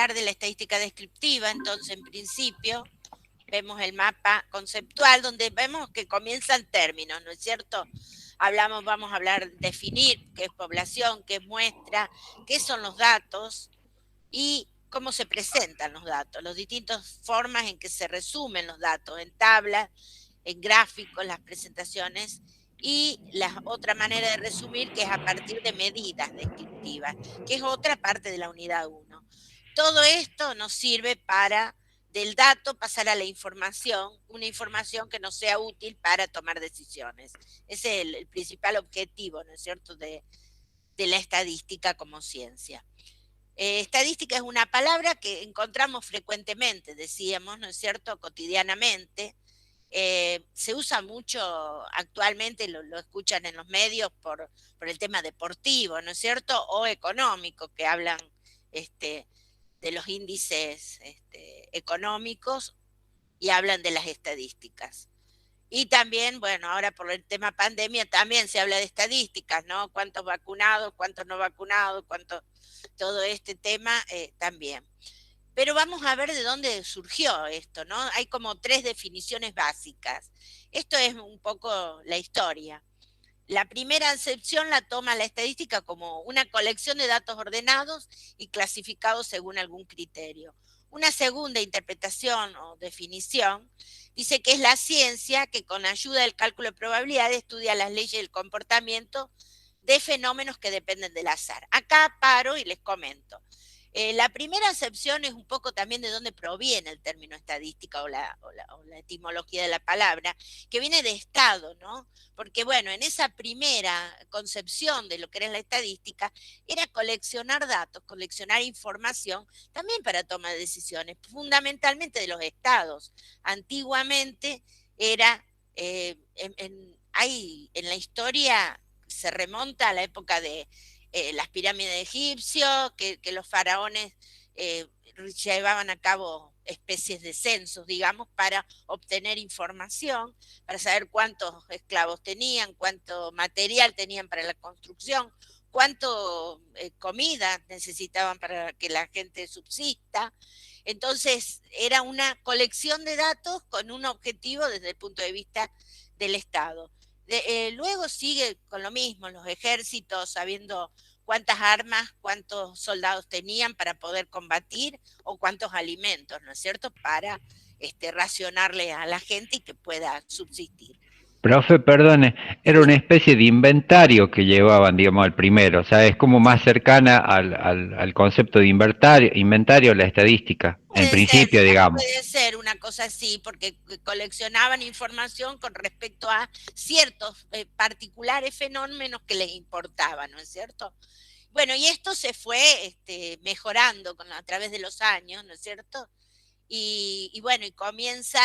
hablar de la estadística descriptiva, entonces en principio vemos el mapa conceptual donde vemos que comienzan términos, ¿no es cierto? Vamos a hablar, definir qué es población, qué es muestra, qué son los datos y cómo se presentan los datos, las distintas formas en que se resumen los datos, en tablas, en gráficos, las presentaciones, y la otra manera de resumir que es a partir de medidas descriptivas, que es otra parte de la unidad 1. Todo esto nos sirve para del dato pasar a la información, una información que nos sea útil para tomar decisiones. Ese es el principal objetivo, ¿no es cierto?, de la estadística como ciencia. Estadística es una palabra que encontramos frecuentemente, decíamos, ¿no es cierto?, cotidianamente. Se usa mucho actualmente, lo escuchan en los medios por el tema deportivo, ¿no es cierto?, o económico, que hablan de los índices económicos y hablan de las estadísticas. Y también, bueno, ahora por el tema pandemia también se habla de estadísticas, ¿no? Cuántos vacunados, cuántos no vacunados, todo este tema también. Pero vamos a ver de dónde surgió esto, ¿no? Hay como 3 definiciones básicas. Esto es un poco la historia. La primera acepción la toma la estadística como una colección de datos ordenados y clasificados según algún criterio. Una segunda interpretación o definición dice que es la ciencia que con ayuda del cálculo de probabilidades estudia las leyes del comportamiento de fenómenos que dependen del azar. Acá paro y les comento. La primera acepción es un poco también de dónde proviene el término estadística o la etimología de la palabra, que viene de estado, ¿no? Porque bueno, en esa primera concepción de lo que era la estadística, era coleccionar datos, coleccionar información, también para toma de decisiones, fundamentalmente de los estados. Antiguamente era, en la historia se remonta a la época de las pirámides egipcios, que los faraones llevaban a cabo especies de censos, digamos, para obtener información, para saber cuántos esclavos tenían, cuánto material tenían para la construcción, cuánto comida necesitaban para que la gente subsista. Entonces, era una colección de datos con un objetivo desde el punto de vista del Estado. Luego sigue con lo mismo, los ejércitos sabiendo cuántas armas, cuántos soldados tenían para poder combatir o cuántos alimentos, ¿no es cierto?, para racionarle a la gente y que pueda subsistir. Profe, perdone, era una especie de inventario que llevaban, digamos, al primero, o sea, es como más cercana al concepto de inventario, la estadística, en principio, digamos. Puede ser una cosa así, porque coleccionaban información con respecto a ciertos particulares fenómenos que les importaban, ¿no es cierto? Bueno, y esto se fue mejorando a través de los años, ¿no es cierto? Y bueno, y comienza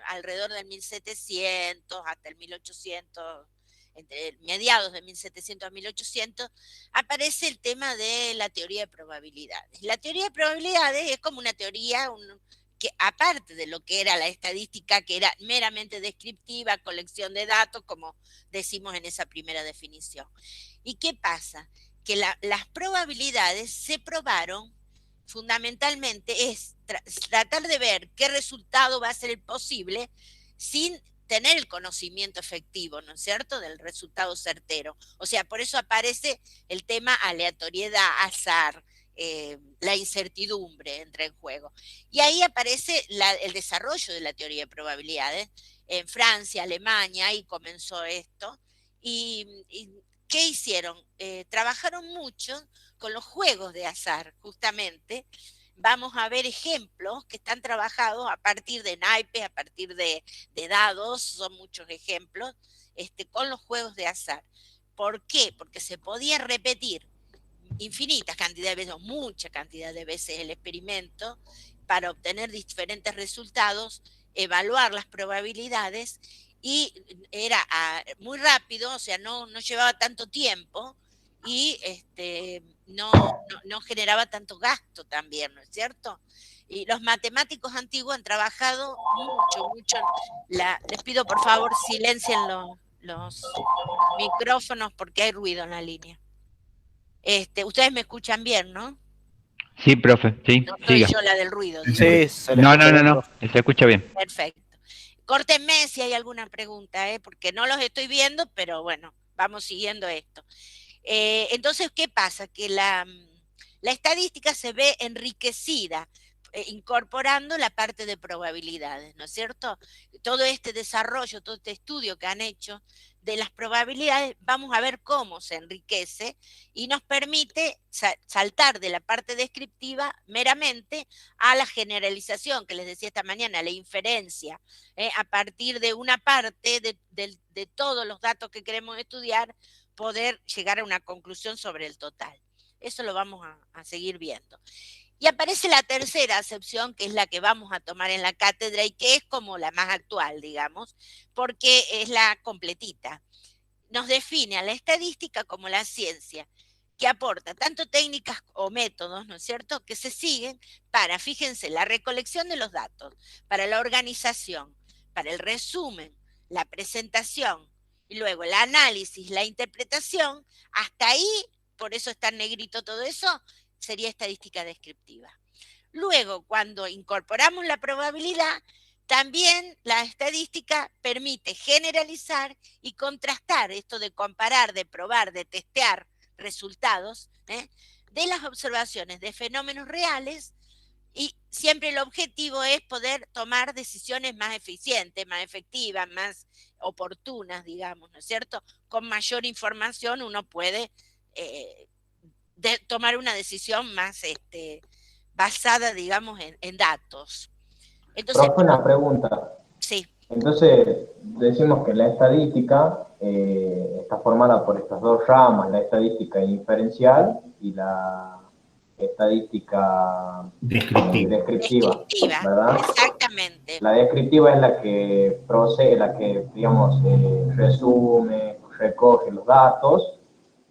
alrededor del 1700 hasta el 1800, entre mediados de 1700 a 1800, aparece el tema de la teoría de probabilidades. La teoría de probabilidades es como una teoría que aparte de lo que era la estadística, que era meramente descriptiva, colección de datos, como decimos en esa primera definición. ¿Y qué pasa? Que las probabilidades se probaron fundamentalmente es tratar de ver qué resultado va a ser el posible sin tener el conocimiento efectivo, ¿no es cierto?, del resultado certero. O sea, por eso aparece el tema aleatoriedad, azar, la incertidumbre entra en juego. Y ahí aparece el desarrollo de la teoría de probabilidades. En Francia, Alemania, ahí comenzó esto. Y ¿qué hicieron? Trabajaron mucho con los juegos de azar, justamente. Vamos a ver ejemplos que están trabajados a partir de naipes, a partir de dados, son muchos ejemplos, con los juegos de azar. ¿Por qué? Porque se podía repetir infinitas cantidades de veces, o mucha cantidad de veces el experimento para obtener diferentes resultados, evaluar las probabilidades y era muy rápido, o sea, no llevaba tanto tiempo y no generaba tanto gasto también, ¿no es cierto? Y los matemáticos antiguos han trabajado mucho. Les pido por favor silencien los micrófonos porque hay ruido en la línea. Ustedes me escuchan bien, ¿no? Sí, profe, sí, No soy siga. yo la del ruido, digo. Sí, se le No, escucha no, no, bien, no, profe. se escucha bien. Perfecto. Córtenme si hay alguna pregunta, porque no los estoy viendo, pero bueno, vamos siguiendo esto. Entonces, ¿qué pasa? Que la estadística se ve enriquecida, incorporando la parte de probabilidades, ¿no es cierto? Todo este desarrollo, todo este estudio que han hecho de las probabilidades, vamos a ver cómo se enriquece y nos permite saltar de la parte descriptiva meramente a la generalización, que les decía esta mañana, la inferencia, a partir de una parte de todos los datos que queremos estudiar, poder llegar a una conclusión sobre el total. Eso lo vamos a seguir viendo. Y aparece la tercera acepción, que es la que vamos a tomar en la cátedra y que es como la más actual, digamos, porque es la completita. Nos define a la estadística como la ciencia que aporta tanto técnicas o métodos, ¿no es cierto?, que se siguen para, fíjense, la recolección de los datos, para la organización, para el resumen, la presentación, y luego el análisis, la interpretación, hasta ahí, por eso está en negrito todo eso, sería estadística descriptiva. Luego, cuando incorporamos la probabilidad, también la estadística permite generalizar y contrastar esto de comparar, de probar, de testear resultados de las observaciones de fenómenos reales, y siempre el objetivo es poder tomar decisiones más eficientes, más efectivas, más oportunas, digamos, ¿no es cierto? Con mayor información uno puede tomar una decisión más basada, digamos, en datos. Entonces, Profe, una pregunta. sí. Entonces, decimos que la estadística está formada por estas dos ramas, la estadística inferencial y la estadística descriptiva, Descriptiva, ¿verdad? exactamente. La descriptiva es la que procede, la que, digamos, resume, recoge los datos,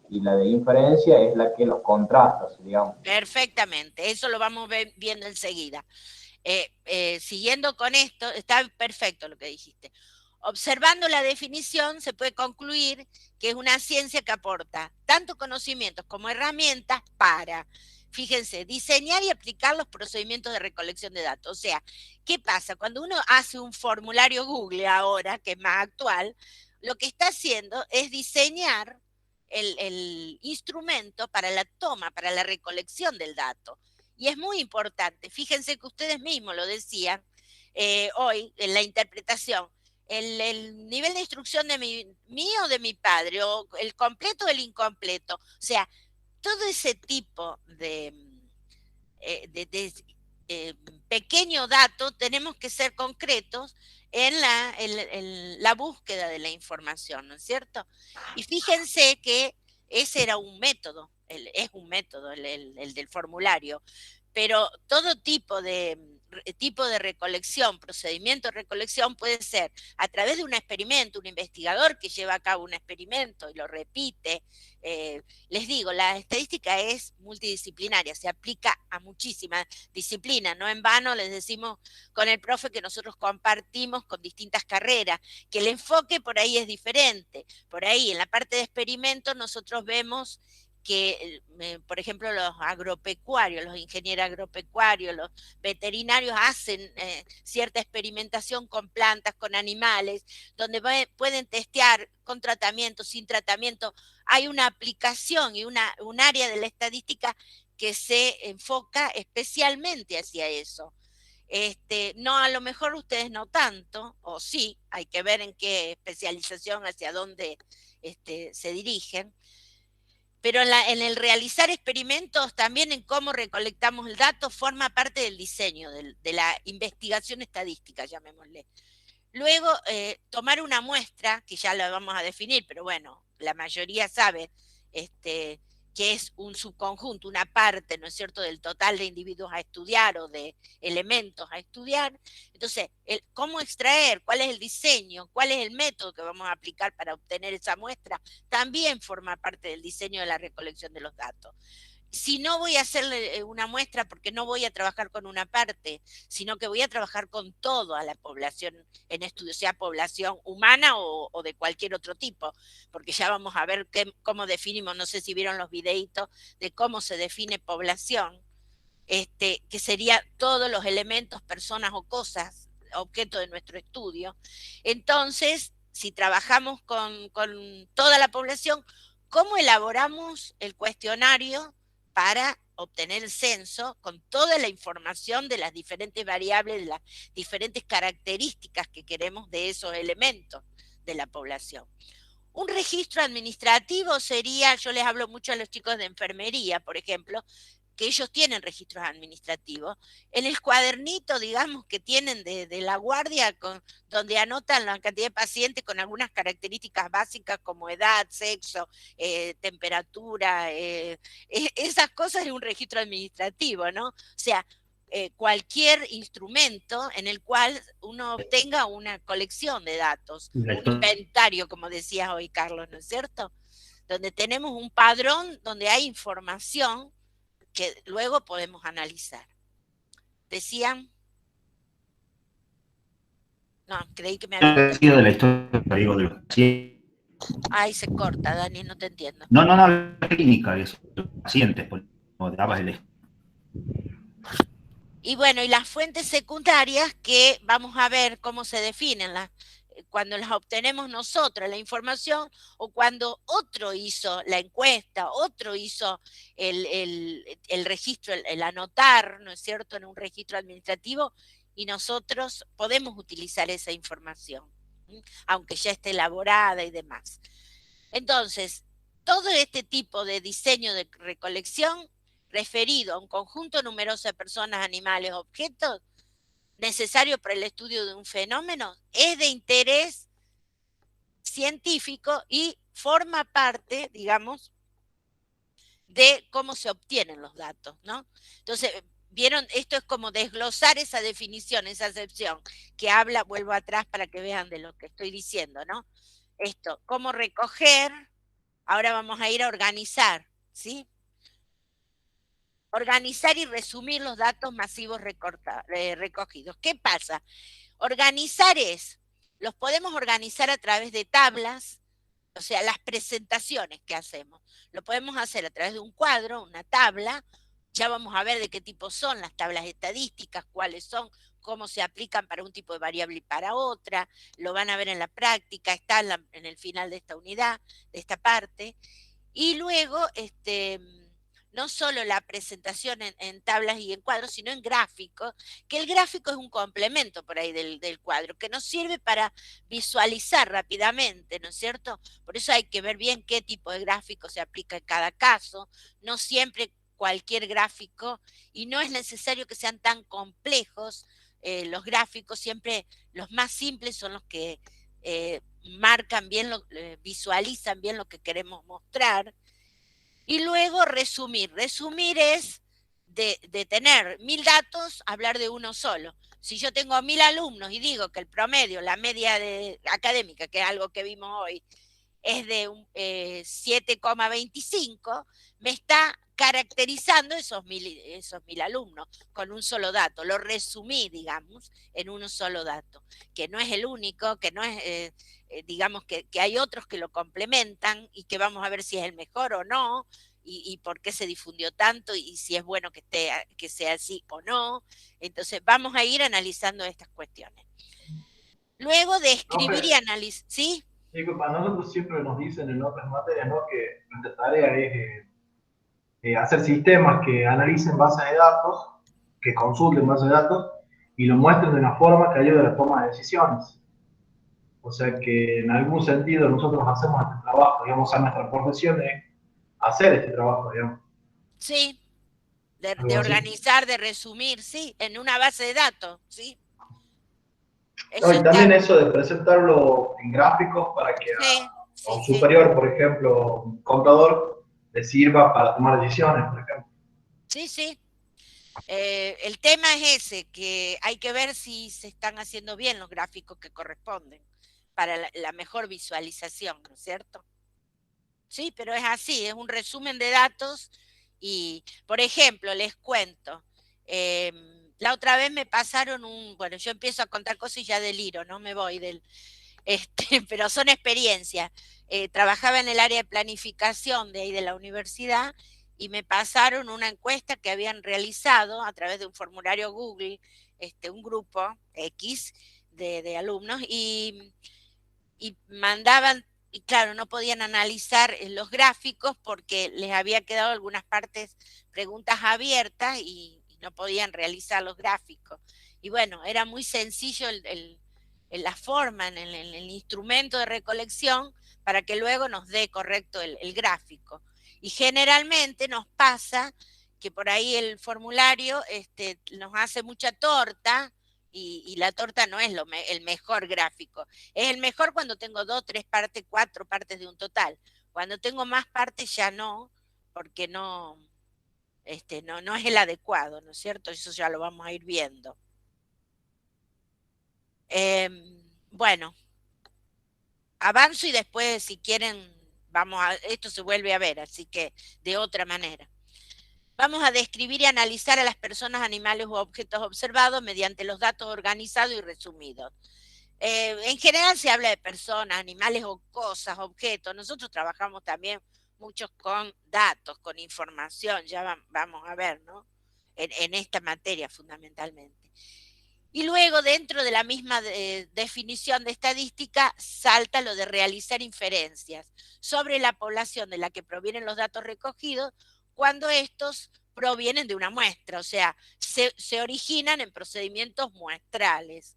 y la de inferencia es la que los contrasta, digamos. Perfectamente, eso lo vamos viendo enseguida. Siguiendo con esto, está perfecto lo que dijiste. Observando la definición, se puede concluir que es una ciencia que aporta tanto conocimientos como herramientas para, fíjense, diseñar y aplicar los procedimientos de recolección de datos. O sea, ¿qué pasa? Cuando uno hace un formulario Google ahora, que es más actual, lo que está haciendo es diseñar el instrumento para la toma, para la recolección del dato. Y es muy importante. Fíjense que ustedes mismos lo decían hoy en la interpretación. El nivel de instrucción de mío o de mi padre, o el completo o el incompleto. O sea, todo ese tipo de pequeño dato tenemos que ser concretos en la búsqueda de la información, ¿no es cierto? Y fíjense que ese era un método, es un método el del formulario, pero todo tipo de recolección, procedimiento de recolección puede ser a través de un experimento, un investigador que lleva a cabo un experimento y lo repite. Les digo, la estadística es multidisciplinaria, se aplica a muchísimas disciplinas, no en vano les decimos con el profe que nosotros compartimos con distintas carreras, que el enfoque por ahí es diferente. Por ahí en la parte de experimentos nosotros vemos que, por ejemplo, los agropecuarios, los ingenieros agropecuarios, los veterinarios hacen cierta experimentación con plantas, con animales, donde pueden testear con tratamiento, sin tratamiento. Hay una aplicación y un área de la estadística que se enfoca especialmente hacia eso. No, a lo mejor ustedes no tanto, o sí, hay que ver en qué especialización, hacia dónde se dirigen, pero en el realizar experimentos, también en cómo recolectamos el dato, forma parte del diseño, de la investigación estadística, llamémosle. Luego, tomar una muestra, que ya la vamos a definir, pero bueno, la mayoría sabe que es un subconjunto, una parte, ¿no es cierto?, del total de individuos a estudiar o de elementos a estudiar. Entonces, cómo extraer, cuál es el diseño, cuál es el método que vamos a aplicar para obtener esa muestra, también forma parte del diseño de la recolección de los datos. Si no voy a hacerle una muestra porque no voy a trabajar con una parte, sino que voy a trabajar con toda la población en estudio, sea población humana o de cualquier otro tipo, porque ya vamos a ver cómo definimos, no sé si vieron los videitos de cómo se define población. que sería todos los elementos, personas o cosas, objeto de nuestro estudio. Entonces, si trabajamos con toda la población, ¿cómo elaboramos el cuestionario para obtener el censo con toda la información de las diferentes variables, de las diferentes características que queremos de esos elementos de la población? Un registro administrativo sería, yo les hablo mucho a los chicos de enfermería, por ejemplo, que ellos tienen registros administrativos, en el cuadernito, digamos, que tienen de la guardia, donde anotan la cantidad de pacientes con algunas características básicas como edad, sexo, temperatura, esas cosas es un registro administrativo, ¿no? O sea, cualquier instrumento en el cual uno obtenga una colección de datos, un inventario, como decías hoy, Carlos, ¿no es cierto? Donde tenemos un padrón donde hay información que luego podemos analizar. ¿Decían? No, creí que me había... de la historia, digo, de los pacientes. Ay, se corta, Dani, no te entiendo. No, la clínica de esos pacientes, como dabas el... Y bueno, y las fuentes secundarias que vamos a ver cómo se definen cuando las obtenemos nosotros, la información, o cuando otro hizo la encuesta, otro hizo el registro, el anotar, ¿no es cierto?, en un registro administrativo, y nosotros podemos utilizar esa información, aunque ya esté elaborada y demás. Entonces, todo este tipo de diseño de recolección referido a un conjunto numeroso de personas, animales, objetos, necesario para el estudio de un fenómeno, es de interés científico y forma parte, digamos, de cómo se obtienen los datos, ¿no? Entonces, vieron, esto es como desglosar esa definición, esa acepción, que habla, vuelvo atrás para que vean de lo que estoy diciendo, ¿no? Esto, cómo recoger, ahora vamos a ir a organizar, ¿sí? Organizar y resumir los datos masivos recogidos. ¿Qué pasa? Organizar los podemos organizar a través de tablas, o sea, las presentaciones que hacemos. Lo podemos hacer a través de un cuadro, una tabla, ya vamos a ver de qué tipo son las tablas estadísticas, cuáles son, cómo se aplican para un tipo de variable y para otra, lo van a ver en la práctica, está en el final de esta unidad, de esta parte, y luego, no solo la presentación en tablas y en cuadros, sino en gráficos, que el gráfico es un complemento por ahí del cuadro, que nos sirve para visualizar rápidamente, ¿no es cierto? Por eso hay que ver bien qué tipo de gráfico se aplica en cada caso, no siempre cualquier gráfico, y no es necesario que sean tan complejos los gráficos, siempre los más simples son los que marcan bien, visualizan bien lo que queremos mostrar. Y luego resumir. Resumir es de tener 1000 datos, hablar de uno solo. Si yo tengo 1000 alumnos y digo que el promedio, la media académica, que es algo que vimos hoy, es de 7,25, me está caracterizando esos mil alumnos con un solo dato. Lo resumí, digamos, en un solo dato, que no es el único, que no es, digamos, que hay otros que lo complementan y que vamos a ver si es el mejor o no, y por qué se difundió tanto y si es bueno que sea así o no. Entonces vamos a ir analizando estas cuestiones. Luego de escribir y analizar, ¿sí? Disculpa, nosotros siempre nos dicen en otras materias, ¿no?, que nuestra tarea es hacer sistemas que analicen bases de datos, que consulten bases de datos y lo muestren de una forma que ayude a la toma de decisiones. O sea que en algún sentido nosotros hacemos este trabajo, digamos, a nuestra profesión es hacer este trabajo, digamos. Sí, de organizar, de resumir, sí, en una base de datos, sí. No, y también eso de presentarlo en gráficos para que a un superior, por ejemplo, un contador, le sirva para tomar decisiones, por ejemplo. Sí, sí. El tema es ese, que hay que ver si se están haciendo bien los gráficos que corresponden para la mejor visualización, ¿no es cierto? Sí, pero es así, es un resumen de datos y, por ejemplo, les cuento, la otra vez me pasaron bueno, yo empiezo a contar cosas y ya deliro, no me voy pero son experiencias. Trabajaba en el área de planificación de ahí de la universidad y me pasaron una encuesta que habían realizado a través de un formulario Google, un grupo X de alumnos, y mandaban, y claro, no podían analizar los gráficos porque les había quedado algunas partes, preguntas abiertas y no podían realizar los gráficos. Y bueno, era muy sencillo la forma, en el instrumento de recolección para que luego nos dé correcto el gráfico. Y generalmente nos pasa que por ahí el formulario nos hace mucha torta, y la torta no es el mejor gráfico. Es el mejor cuando tengo 2, 3 partes, 4 partes de un total. Cuando tengo más partes ya no, porque no es el adecuado, ¿no es cierto? Eso ya lo vamos a ir viendo. Bueno, avanzo y después, si quieren, esto se vuelve a ver, así que de otra manera. Vamos a describir y analizar a las personas, animales u objetos observados mediante los datos organizados y resumidos. En general se habla de personas, animales o cosas, objetos. Nosotros trabajamos también muchos con datos, con información, ya vamos a ver, ¿no? En esta materia fundamentalmente. Y luego, dentro de la misma definición de estadística, salta lo de realizar inferencias sobre la población de la que provienen los datos recogidos cuando estos provienen de una muestra, o sea, se originan en procedimientos muestrales.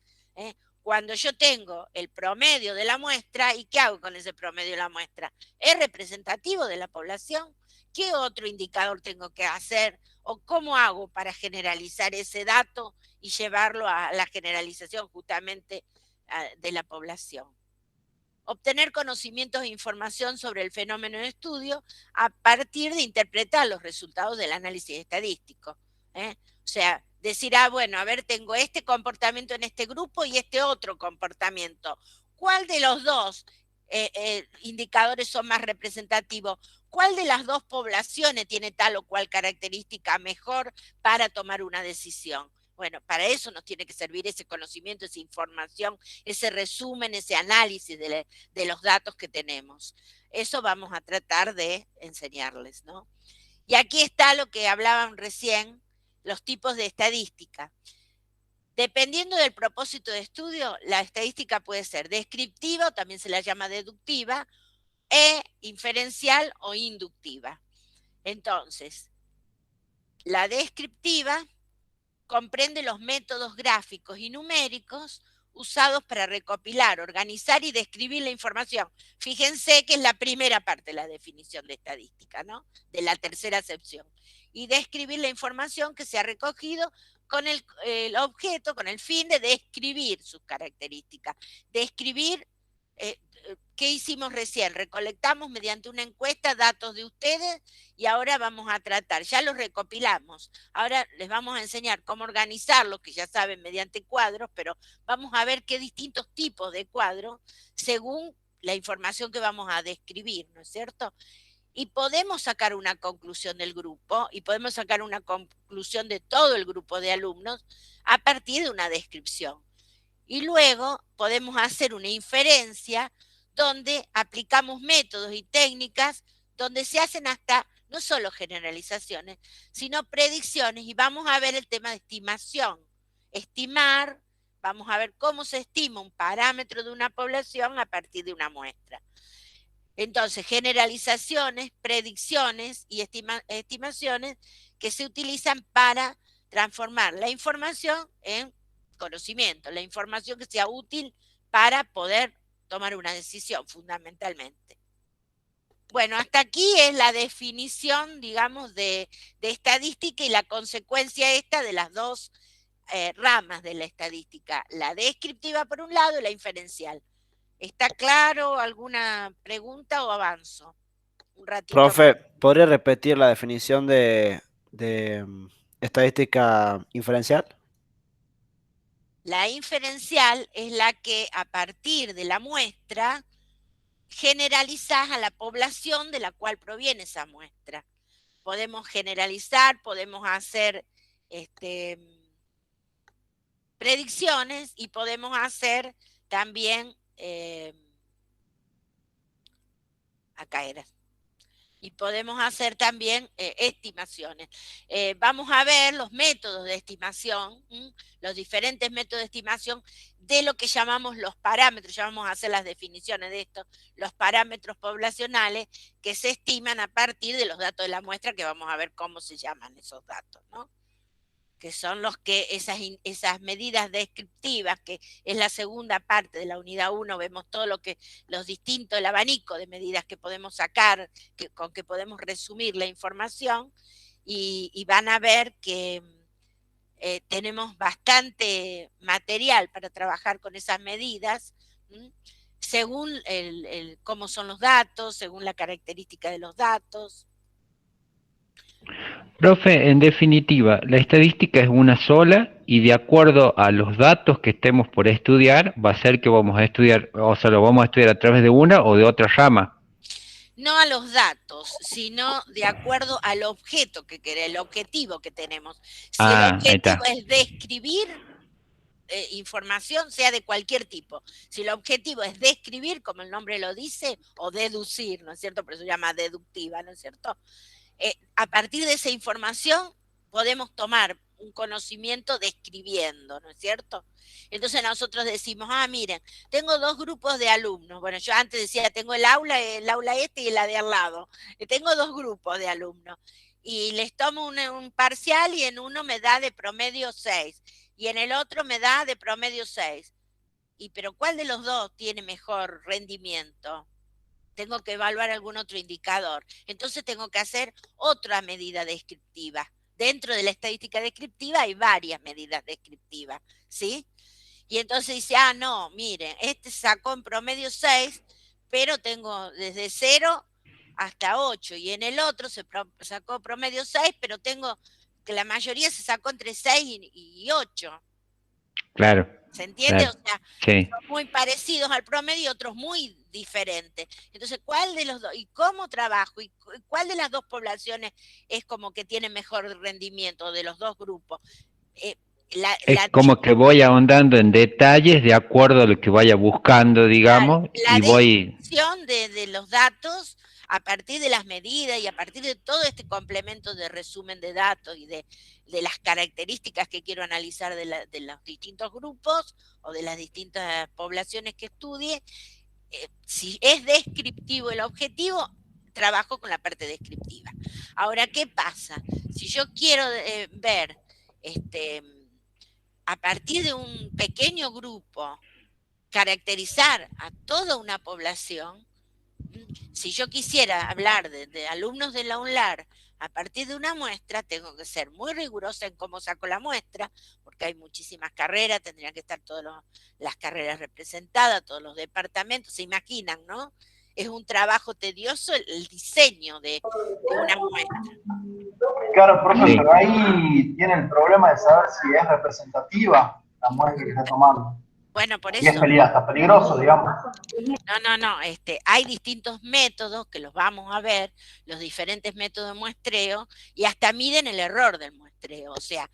Cuando yo tengo el promedio de la muestra, ¿y qué hago con ese promedio de la muestra? ¿Es representativo de la población? ¿Qué otro indicador tengo que hacer? ¿O cómo hago para generalizar ese dato y llevarlo a la generalización justamente de la población? Obtener conocimientos e información sobre el fenómeno en estudio a partir de interpretar los resultados del análisis estadístico. O sea, decir, bueno, a ver, tengo este comportamiento en este grupo y este otro comportamiento. ¿Cuál de los dos indicadores son más representativos? ¿Cuál de las dos poblaciones tiene tal o cual característica mejor para tomar una decisión? Bueno, para eso nos tiene que servir ese conocimiento, esa información, ese resumen, ese análisis de los datos que tenemos. Eso vamos a tratar de enseñarles, ¿no? Y aquí está lo que hablaban recién, los tipos de estadística. Dependiendo del propósito de estudio, la estadística puede ser descriptiva, o también se la llama deductiva, inferencial o inductiva. Entonces, la descriptiva comprende los métodos gráficos y numéricos usados para recopilar, organizar y describir la información. Fíjense que es la primera parte de la definición de estadística, ¿no? De la tercera acepción. Y describir la información que se ha recogido con el objeto, con el fin de describir sus características. Describir, ¿qué hicimos recién? Recolectamos mediante una encuesta datos de ustedes y ahora vamos a tratar, ya los recopilamos, ahora les vamos a enseñar cómo organizarlos, que ya saben, mediante cuadros, pero vamos a ver qué distintos tipos de cuadros según la información que vamos a describir, ¿no es cierto? Y podemos sacar una conclusión del grupo y podemos sacar una conclusión de todo el grupo de alumnos a partir de una descripción. Y luego podemos hacer una inferencia donde aplicamos métodos y técnicas donde se hacen hasta no solo generalizaciones, sino predicciones, y vamos a ver el tema de estimación. Estimar, vamos a ver cómo se estima un parámetro de una población a partir de una muestra. Entonces, generalizaciones, predicciones y estimaciones que se utilizan para transformar la información en conocimiento, la información que sea útil para poder tomar una decisión, fundamentalmente. Bueno, hasta aquí es la definición, digamos, de estadística y la consecuencia esta de las dos ramas de la estadística, la descriptiva por un lado y la inferencial. ¿Está claro? ¿Alguna pregunta o avanzo? Un ratito. Profe, ¿podría repetir la definición de estadística inferencial? La inferencial es la que a partir de la muestra generalizás a la población de la cual proviene esa muestra. Podemos generalizar, podemos hacer predicciones y podemos hacer también acá era. y podemos hacer también estimaciones. Vamos a ver los métodos de estimación, los diferentes métodos de estimación de lo que llamamos los parámetros, ya vamos a hacer las definiciones de esto, los parámetros poblacionales que se estiman a partir de los datos de la muestra, que vamos a ver cómo se llaman esos datos, ¿no? Que son los que esas medidas descriptivas, que es la segunda parte de la unidad 1, vemos todo lo que los distintos, el abanico de medidas que podemos sacar, con que podemos resumir la información, y van a ver que tenemos bastante material para trabajar con esas medidas, según cómo son los datos, según la característica de los datos. Profe, en definitiva, la estadística es una sola y de acuerdo a los datos que estemos por estudiar, va a ser que vamos a estudiar, o sea, lo vamos a estudiar a través de una o de otra rama. No a los datos, sino de acuerdo al objeto que queremos, el objetivo que tenemos. Si el objetivo es describir información, sea de cualquier tipo. Si el objetivo es describir, como el nombre lo dice, o deducir, ¿no es cierto? Por eso se llama deductiva, ¿no es cierto? A partir de esa información podemos tomar un conocimiento describiendo, ¿no es cierto? Entonces nosotros decimos, miren, tengo 2 grupos de alumnos. Bueno, yo antes decía, tengo el aula este y la de al lado. Tengo 2 grupos de alumnos. Y les tomo un parcial y en uno me da de promedio 6. Y en el otro me da de promedio 6. Pero ¿cuál de los 2 tiene mejor rendimiento? Tengo que evaluar algún otro indicador. Entonces tengo que hacer otra medida descriptiva. Dentro de la estadística descriptiva hay varias medidas descriptivas, ¿sí? Y entonces dice, no, miren, este sacó en promedio 6, pero tengo desde 0 hasta 8. Y en el otro se sacó promedio 6, pero tengo que la mayoría se sacó entre 6 y 8. Claro. ¿Se entiende? Claro, o sea, sí. Son muy parecidos al promedio y otros muy diferentes. Entonces, ¿cuál de los dos? ¿Y cómo trabajo? ¿Y cuál de las 2 poblaciones es como que tiene mejor rendimiento de los 2 grupos? Es como que voy ahondando en detalles de acuerdo a lo que vaya buscando, digamos, la y voy... de los datos a partir de las medidas y a partir de todo este complemento de resumen de datos y de las características que quiero analizar de los distintos grupos o de las distintas poblaciones que estudie, si es descriptivo el objetivo, trabajo con la parte descriptiva. Ahora, ¿qué pasa? Si yo quiero ver a partir de un pequeño grupo, caracterizar a toda una población, si yo quisiera hablar de alumnos de la UNLAR a partir de una muestra, tengo que ser muy rigurosa en cómo saco la muestra, porque hay muchísimas carreras, tendrían que estar todas las carreras representadas, todos los departamentos, se imaginan, ¿no? Es un trabajo tedioso el diseño de una muestra. Claro, profe, pero ahí tiene el problema de saber si es representativa la muestra que está tomando. Bueno, por eso. Y es hasta peligroso, digamos. No. Hay distintos métodos que los vamos a ver, los diferentes métodos de muestreo, y hasta miden el error del muestreo. O sea,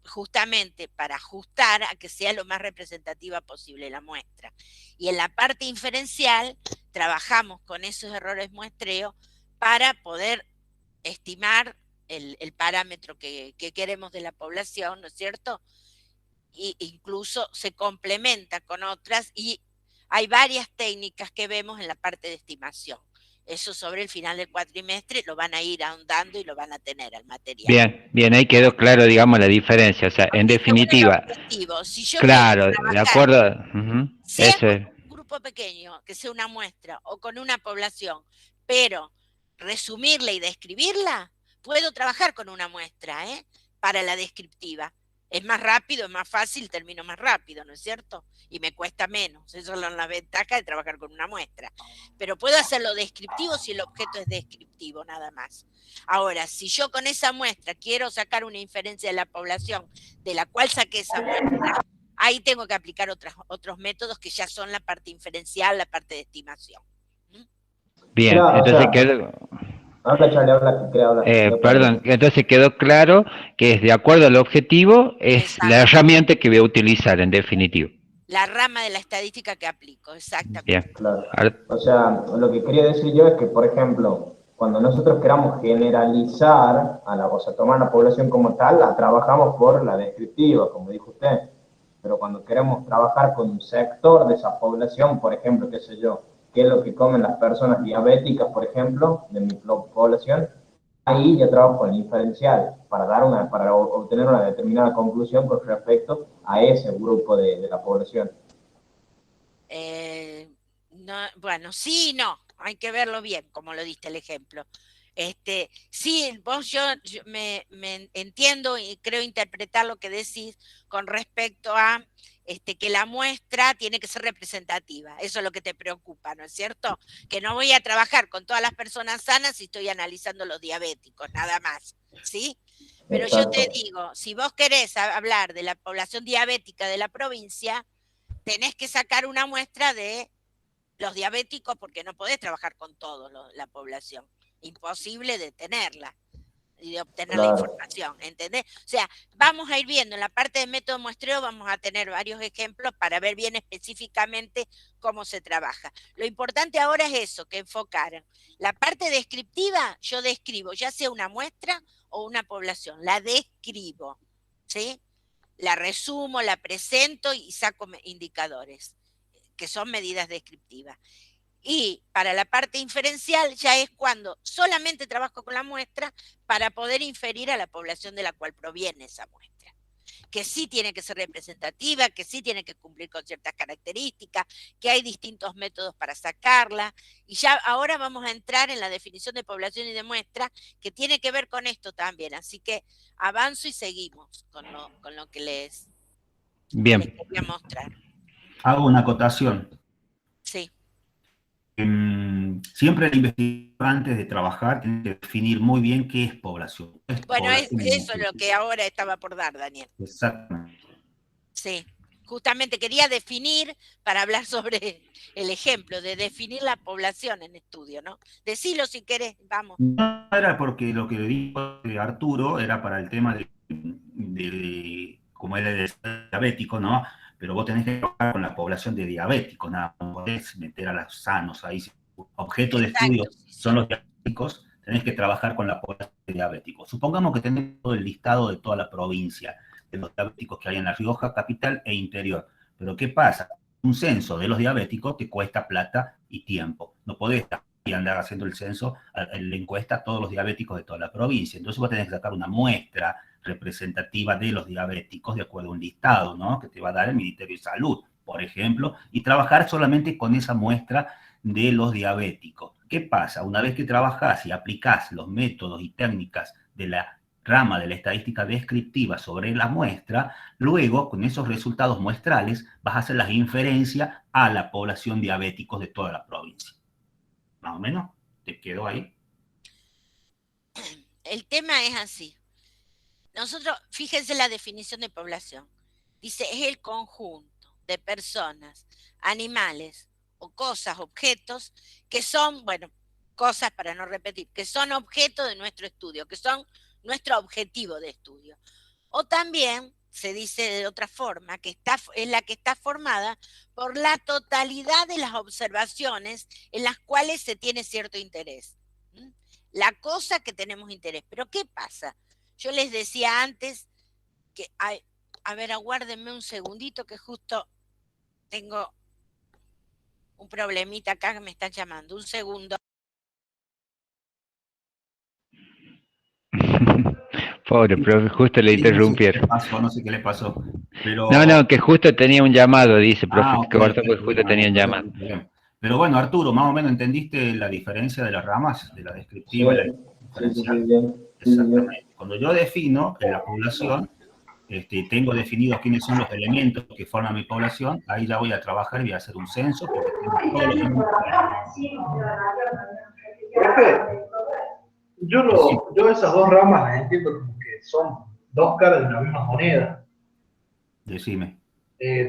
justamente para ajustar a que sea lo más representativa posible la muestra. Y en la parte inferencial trabajamos con esos errores muestreo para poder estimar el parámetro que queremos de la población, ¿no es cierto? Y incluso se complementa con otras y hay varias técnicas que vemos en la parte de estimación. Eso sobre el final del cuatrimestre lo van a ir ahondando y lo van a tener al material. Bien, ahí quedó claro, digamos, la diferencia. O sea, en definitiva, si yo claro, de acuerdo, sea eso es. Un grupo pequeño, que sea una muestra, o con una población, pero resumirla y describirla, puedo trabajar con una muestra, para la descriptiva. Es más rápido, es más fácil, termino más rápido, ¿no es cierto? Y me cuesta menos. Eso es la ventaja de trabajar con una muestra. Pero puedo hacerlo descriptivo si el objeto es descriptivo, nada más. Ahora, si yo con esa muestra quiero sacar una inferencia de la población de la cual saqué esa muestra, ahí tengo que aplicar otros métodos que ya son la parte inferencial, la parte de estimación. Bien, Claro, entonces o sea, quedó... Perdón, entonces quedó claro que es de acuerdo al objetivo, es Exacto. la herramienta que voy a utilizar en definitiva. La rama de la estadística que aplico, exactamente. Bien. Claro. O sea, lo que quería decir yo es que, por ejemplo, cuando nosotros queramos generalizar, o sea, tomar la población como tal, la trabajamos por la descriptiva, como dijo usted. Pero cuando queremos trabajar con un sector de esa población, por ejemplo, qué sé yo, qué es lo que comen las personas diabéticas, por ejemplo, de mi población, ahí ya trabajo con el inferencial para obtener una determinada conclusión con respecto a ese grupo de la población. No, bueno, sí y no, hay que verlo bien, como lo diste el ejemplo. Sí, yo me entiendo y creo interpretar lo que decís con respecto a que la muestra tiene que ser representativa. Eso es lo que te preocupa, ¿no es cierto? Que no voy a trabajar con todas las personas sanas si estoy analizando los diabéticos, nada más, ¿sí? Pero yo te digo, si vos querés hablar de la población diabética de la provincia, tenés que sacar una muestra de los diabéticos porque no podés trabajar con toda la población. Imposible de tenerla y de obtener la información, ¿entendés? O sea, vamos a ir viendo en la parte de método muestreo, vamos a tener varios ejemplos para ver bien específicamente cómo se trabaja. Lo importante ahora es eso, que enfocaran. La parte descriptiva, yo describo, ya sea una muestra o una población, la describo, ¿sí? La resumo, la presento y saco indicadores, que son medidas descriptivas. Y para la parte inferencial ya es cuando solamente trabajo con la muestra para poder inferir a la población de la cual proviene esa muestra. Que sí tiene que ser representativa, que sí tiene que cumplir con ciertas características, que hay distintos métodos para sacarla. Y ya ahora vamos a entrar en la definición de población y de muestra, que tiene que ver con esto también. Así que avanzo y seguimos con lo que les quería mostrar. Hago una acotación. Sí. Siempre el investigador, antes de trabajar, tiene que definir muy bien qué es población. Bueno, eso es lo que ahora estaba por dar, Daniel. Exactamente. Sí, justamente quería definir, para hablar sobre el ejemplo, de definir la población en estudio, ¿no? Decilo si querés, vamos. No era porque lo que dijo Arturo era para el tema de como él es diabético, ¿no? Pero vos tenés que trabajar con la población de diabéticos, nada, no podés meter a los sanos ahí. Si tu objeto de estudio son los diabéticos, tenés que trabajar con la población de diabéticos. Supongamos que tenés todo el listado de toda la provincia, de los diabéticos que hay en La Rioja, capital e interior. Pero ¿qué pasa? Un censo de los diabéticos te cuesta plata y tiempo. No podés andar haciendo el censo, la encuesta a todos los diabéticos de toda la provincia. Entonces vos tenés que sacar una muestra representativa de los diabéticos de acuerdo a un listado, ¿no? Que te va a dar el Ministerio de Salud, por ejemplo, y trabajar solamente con esa muestra de los diabéticos. ¿Qué pasa? Una vez que trabajás y aplicás los métodos y técnicas de la rama de la estadística descriptiva sobre la muestra, luego con esos resultados muestrales vas a hacer las inferencias a la población diabéticos de toda la provincia. Más o menos, ¿te quedó ahí? El tema es así. Nosotros, fíjense la definición de población. Dice, es el conjunto de personas, animales o cosas, objetos, que son, bueno, cosas para no repetir, que son objeto de nuestro estudio, que son nuestro objetivo de estudio. O también se dice de otra forma, que es la que está formada por la totalidad de las observaciones en las cuales se tiene cierto interés. La cosa que tenemos interés. Pero ¿qué pasa? Yo les decía antes que, a ver, aguárdenme un segundito que justo tengo un problemita acá que me están llamando. Un segundo. Pobre, pero justo le interrumpieron. No sé qué le pasó. Pero... No, que justo tenía un llamado, dice, profe, que cortó porque justo tenía un llamado. Pero bueno, Arturo, más o menos entendiste la diferencia de las ramas, de la descriptiva y la diferencial. Exactamente. Cuando yo defino en la población, tengo definidos quiénes son los elementos que forman mi población, ahí ya voy a trabajar y voy a hacer un censo porque tengo todos los elementos. Yo esas dos ramas las entiendo como que son dos caras de una misma moneda. Decime.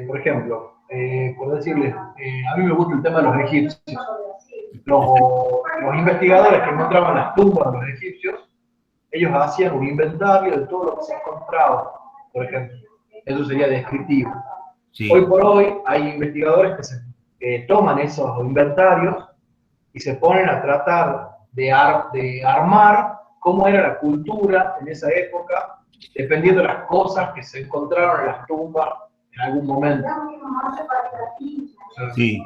Por ejemplo, por decirles, a mí me gusta el tema de los egipcios. Los investigadores que encontraban las tumbas de los egipcios, ellos hacían un inventario de todo lo que se encontraba, por ejemplo. Eso sería descriptivo. Sí. Hoy por hoy hay investigadores que toman esos inventarios y se ponen a tratar de armar cómo era la cultura en esa época, dependiendo de las cosas que se encontraron en las tumbas en algún momento. Sí,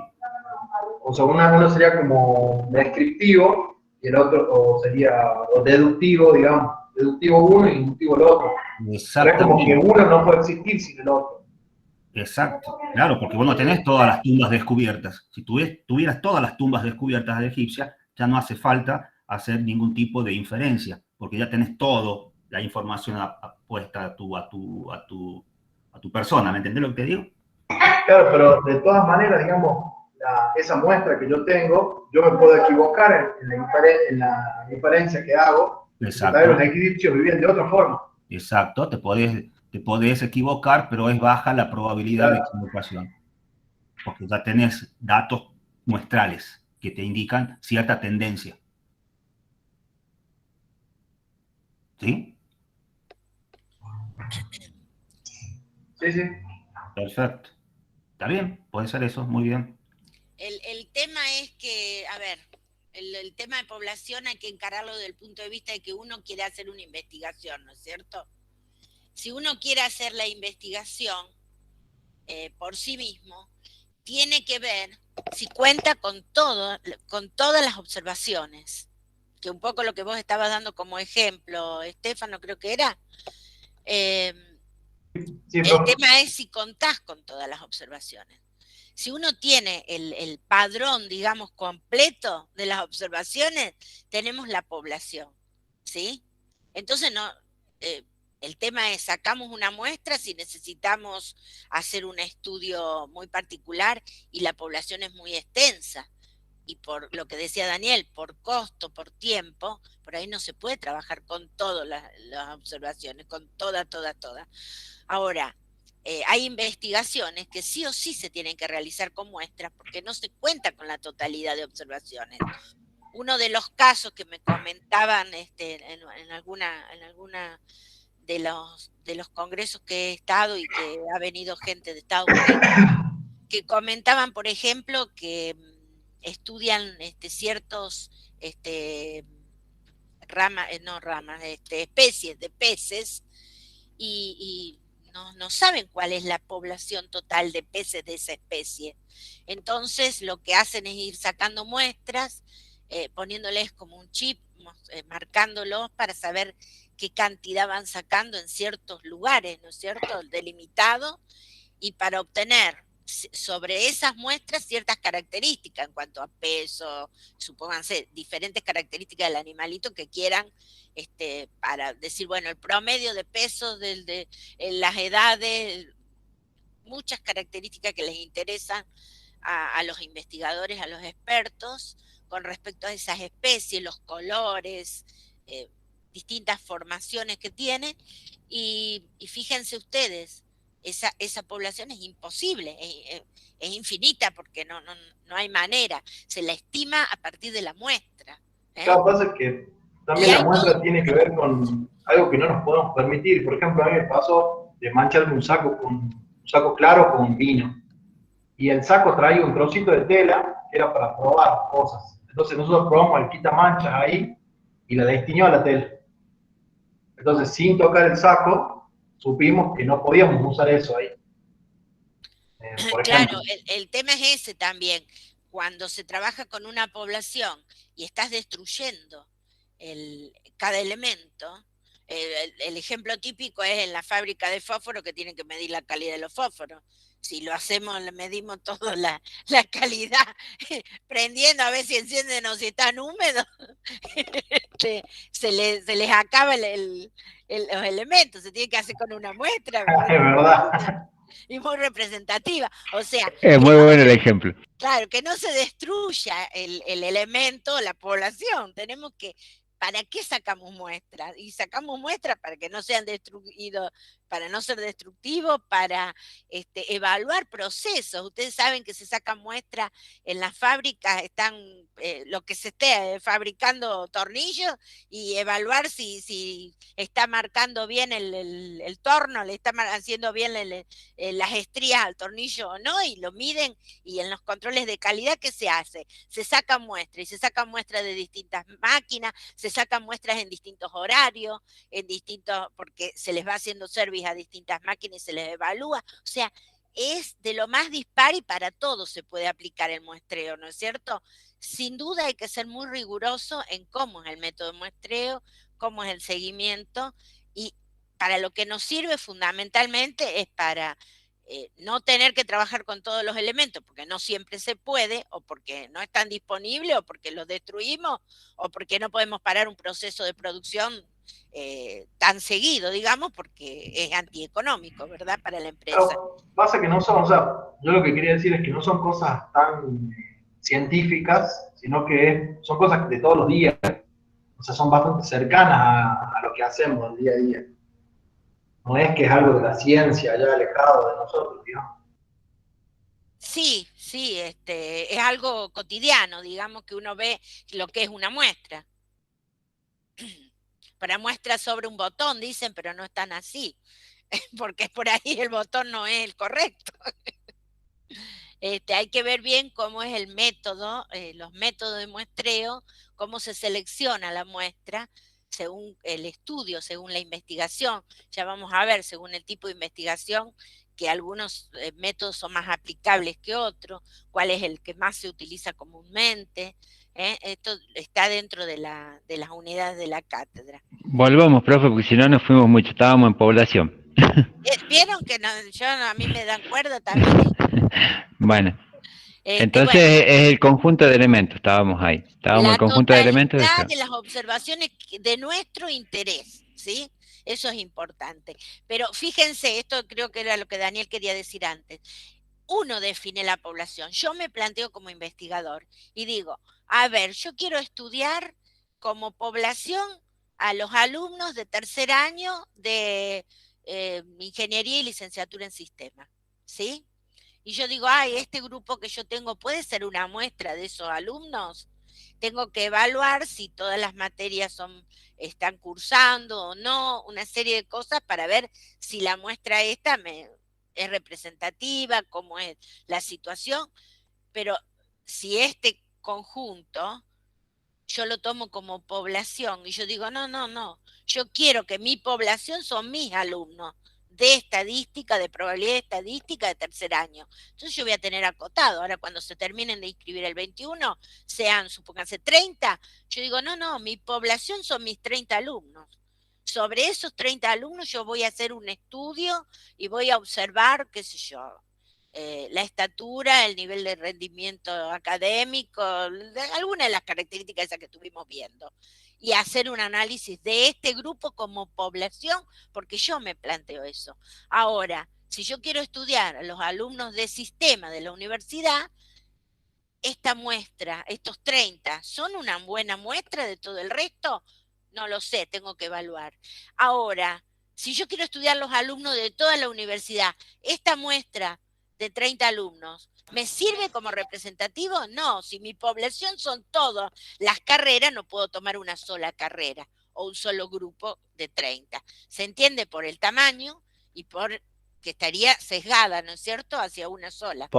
O sea, uno sería como descriptivo y el otro sería deductivo, digamos, deductivo uno y inductivo el otro. Pero es como que exactamente. uno no puede existir sin el otro. Exacto, claro, porque vos no tenés todas las tumbas descubiertas. Si tuvieras todas las tumbas descubiertas de egipcia, ya no hace falta hacer ningún tipo de inferencia, porque ya tenés toda la información puesta a tu persona, ¿me entendés lo que te digo? Claro, pero de todas maneras, digamos, esa muestra que yo tengo, yo me puedo equivocar en la inferencia que hago, porque tal vez Exacto, los egipcios vivían de otra forma. exacto, te podés equivocar, pero es baja la probabilidad de Claro. equivocación, porque ya tenés datos muestrales que te indican cierta tendencia. ¿Sí? Sí, sí. Perfecto. Está bien, puede ser eso, muy bien. El tema es que, a ver, el tema de población hay que encararlo desde el punto de vista de que uno quiere hacer una investigación, ¿no es cierto? Si uno quiere hacer la investigación por sí mismo, tiene que ver si cuenta con todas las observaciones, que un poco lo que vos estabas dando como ejemplo, Estefano, creo que era. Sí, El tema es si contás con todas las observaciones. Si uno tiene el padrón, digamos, completo de las observaciones, tenemos la población, ¿sí? Entonces, no, el tema es, sacamos una muestra si necesitamos hacer un estudio muy particular y la población es muy extensa. Y por lo que decía Daniel, por costo, por tiempo, por ahí no se puede trabajar con todas las observaciones, con toda. Ahora, hay investigaciones que sí o sí se tienen que realizar con muestras porque no se cuenta con la totalidad de observaciones. Uno de los casos que me comentaban en alguna de los congresos que he estado y que ha venido gente de Estados Unidos, que comentaban, por ejemplo, que estudian ciertos especies de peces y no saben cuál es la población total de peces de esa especie. Entonces lo que hacen es ir sacando muestras, poniéndoles como un chip, marcándolos para saber qué cantidad van sacando en ciertos lugares, ¿no es cierto?, delimitado, y para obtener sobre esas muestras ciertas características en cuanto a peso, supónganse, diferentes características del animalito que quieran, para decir, bueno, el promedio de pesos las edades, muchas características que les interesan a los investigadores, a los expertos, con respecto a esas especies, los colores, distintas formaciones que tiene, y fíjense ustedes, esa población es imposible, es infinita porque no hay manera, se la estima a partir de la muestra. Lo que pasa es que también la muestra tiene que ver con algo que no nos podemos permitir. Por ejemplo, a mí me pasó de mancharme un saco claro con vino. Y el saco traía un trocito de tela que era para probar cosas. Entonces nosotros probamos el quitamanchas ahí y la destiñó a la tela. Entonces, sin tocar el saco, supimos que no podíamos usar eso ahí. Por ejemplo. Claro, el tema es ese también. Cuando se trabaja con una población y estás destruyendo cada elemento, el ejemplo típico es en la fábrica de fósforo que tienen que medir la calidad de los fósforos. Si lo hacemos, le medimos toda la calidad, prendiendo a ver si encienden o si están húmedos, se les acaba los elementos, se tiene que hacer con una muestra, Es verdad. y muy representativa. O sea, Es muy bueno el ejemplo. claro, que no se destruya el elemento, la población. Tenemos que, ¿para qué sacamos muestras? Y sacamos muestras para que no sean destruidos para no ser destructivo, para evaluar procesos. Ustedes saben que se sacan muestras en las fábricas, están lo que se esté fabricando tornillos, y evaluar si está marcando bien el torno, le está haciendo bien las estrías al tornillo o no, y lo miden, y en los controles de calidad, ¿qué se hace? Se sacan muestras, y se sacan muestras de distintas máquinas, se sacan muestras en distintos horarios, porque se les va haciendo service a distintas máquinas y se les evalúa. O sea, es de lo más dispar y para todo se puede aplicar el muestreo, ¿no es cierto? Sin duda hay que ser muy riguroso en cómo es el método de muestreo, cómo es el seguimiento, y para lo que nos sirve fundamentalmente es para no tener que trabajar con todos los elementos, porque no siempre se puede, o porque no están disponibles, o porque los destruimos, o porque no podemos parar un proceso de producción tan seguido, digamos, porque es antieconómico, ¿verdad?, para la empresa. Pero pasa que no son, o sea, yo lo que quería decir es que no son cosas tan científicas, sino que son cosas de todos los días, o sea, son bastante cercanas a lo que hacemos el día a día. No es que es algo de la ciencia ya alejado de nosotros, digamos. Sí, sí, es algo cotidiano, digamos, que uno ve lo que es una muestra. Para muestras sobre un botón, dicen, pero no están así, porque por ahí el botón no es el correcto. Hay que ver bien cómo es el método, los métodos de muestreo, cómo se selecciona la muestra, según el estudio, según la investigación. Ya vamos a ver, según el tipo de investigación, que algunos métodos son más aplicables que otros, cuál es el que más se utiliza comúnmente. Esto está dentro de las unidades de la cátedra. Volvamos, profe, porque si no nos fuimos mucho, estábamos en población. ¿Vieron que a mí me dan cuerda también? Bueno, entonces bueno, es el conjunto de elementos, estábamos ahí. Estábamos en el conjunto de elementos. de las observaciones de nuestro interés, ¿sí? Eso es importante. Pero fíjense, esto creo que era lo que Daniel quería decir antes. Uno define la población. Yo me planteo como investigador y digo, a ver, yo quiero estudiar como población a los alumnos de tercer año de ingeniería y licenciatura en sistemas, ¿sí? Y yo digo, ay, este grupo que yo tengo puede ser una muestra de esos alumnos. Tengo que evaluar si todas las materias están cursando o no, una serie de cosas para ver si la muestra esta es representativa, cómo es la situación. Pero si este conjunto yo lo tomo como población y yo digo, no, yo quiero que mi población son mis alumnos de estadística, de probabilidad estadística de tercer año. Entonces yo voy a tener acotado. Ahora cuando se terminen de inscribir el 21, sean, supónganse, 30, yo digo, no, mi población son mis 30 alumnos. Sobre esos 30 alumnos yo voy a hacer un estudio y voy a observar, qué sé yo, la estatura, el nivel de rendimiento académico, algunas de las características esas que estuvimos viendo, y hacer un análisis de este grupo como población, porque yo me planteo eso. Ahora, si yo quiero estudiar a los alumnos de sistema de la universidad, esta muestra, estos 30, ¿son una buena muestra de todo el resto? No lo sé, tengo que evaluar. Ahora, si yo quiero estudiar los alumnos de toda la universidad, esta muestra de 30 alumnos, ¿me sirve como representativo? No, si mi población son todas las carreras, no puedo tomar una sola carrera o un solo grupo de 30. ¿Se entiende? Por el tamaño y por que estaría sesgada, ¿no es cierto?, hacia una sola.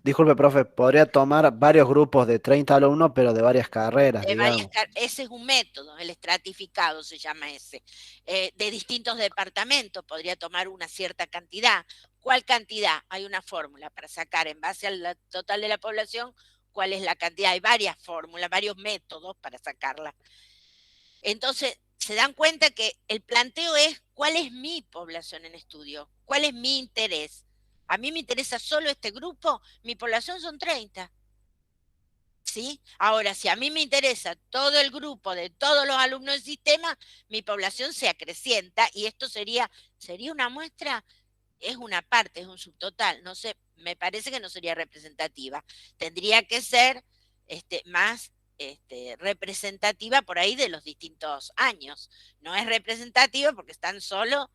Disculpe, profe, podría tomar varios grupos de 30 alumnos, pero de varias carreras, digamos. Ese es un método, el estratificado se llama ese. De distintos departamentos podría tomar una cierta cantidad. ¿Cuál cantidad? Hay una fórmula para sacar en base al total de la población cuál es la cantidad. Hay varias fórmulas, varios métodos para sacarla. Entonces, se dan cuenta que el planteo es cuál es mi población en estudio, cuál es mi interés. A mí me interesa solo este grupo, mi población son 30. ¿Sí? Ahora, si a mí me interesa todo el grupo de todos los alumnos del sistema, mi población se acrecienta y esto sería una muestra, es una parte, es un subtotal, no sé, me parece que no sería representativa. Tendría que ser más representativa por ahí de los distintos años. No es representativa porque están solo